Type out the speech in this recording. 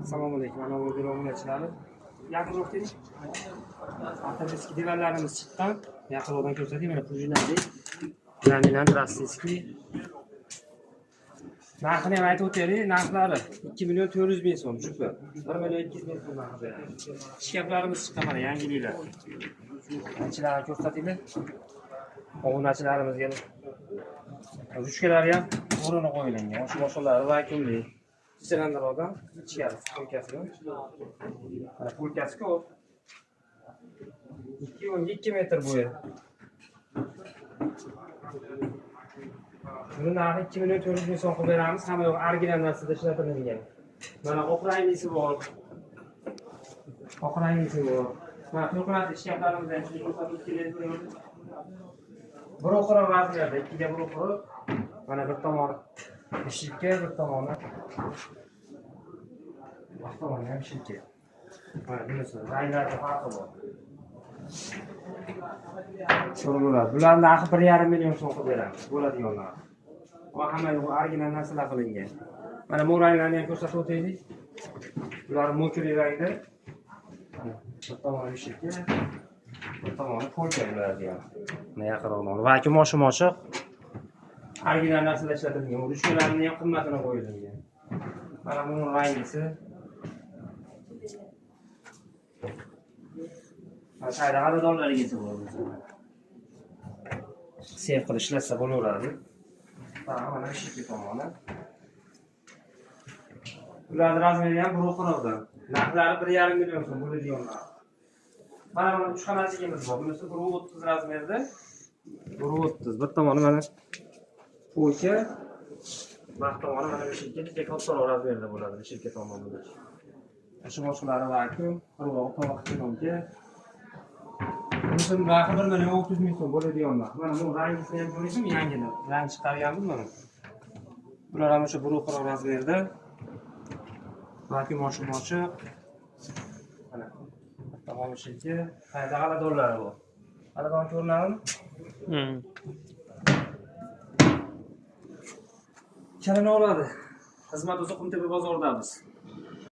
Assalomu alaykum. Ana bu obunachilar. Yaqin o'tdingiz. Avtobuski divanlarimiz chiqqan. Yaqinroqdan ko'rsatayım. Mana prujinali. Laminat rossiyskiy. Narxini ham aytib o'taylik. Narxlari 2.400.000 so'm, shular. 1.200.000 so'm narxi beradi. Shkaflarimiz chiqqan mana yangiliklar. Anchilarni ko'rsataylik. Obunachilarimizga ruchkalari ham o'rni qo'yilgan. Shu boshqalari vakuumli. Silinderdan ichkari polkasi. Mana polkasi ko'p. 2 metr bo'yi. Buni narxi 2.400.000 so'm qilib beramiz. Hamma yo'q original narsada ishlatilgan. Mana oq ranglisi bor. Oq ranglisi bor. Mana to'qnat ishkaflarimizdan shuni ko'rsatib keladi. Bir o'qir razmerda, ikkiga bir o'qir. Mana bir tomoni ishikka, bir tomoni avtomobil ham ishikka. Mana bunisi ranglarda farqi bor. So'rg'ular. Bularning narxi 1.5 million so'm qilib beramiz. Bo'ladiganlar. Va hamma yo'q original narsalar qilingan. Mana bu ranglarni ham ko'rsatib o'taylik. Bular mo'kri rangda. Bir tomoni ishikka, bir tomoni polka bo'ladi ham. Mana yaqinroqdan. Vakuum oshiq. Original narsalar ishlatilgan. Ruchkalarning ham qimmatini qo'yilgan. Mana buning rangisi. Mana sayda xaridorlarga bo'ladi. Sev qilib ishlatsa bo'laveradi. Mana ishki tomoni. Ularning razmeri ham bir o'qiroqdan. Narxlari 1.5 million so'm bo'ladiganlar. Mana bu 3 xonaligimiz bor. Bunisi 1.30 razmerda. 1.30. Bir tomoni mana polka. Bir tomoni mana bu shirkat kattaroq razmerda bo'ladi, shirkat tomonidan. Shu boshqalari vakuum, quruq tovoqchinomga. Bunisi narxi 1.600.000 so'm bo'ladiganlar. Mana bu rangisini ham ko'rishim yangini. Rang chiqarganmiz mana. Bular ham o'sha 1.5 razmerda. Vakuum oshiq. Mana tamom shirkat. Qayda g'aladorlari bor. G'alador ko'rinadimi? Kalini oladi. Xizmat Uzuqumtepa bozoridamiz.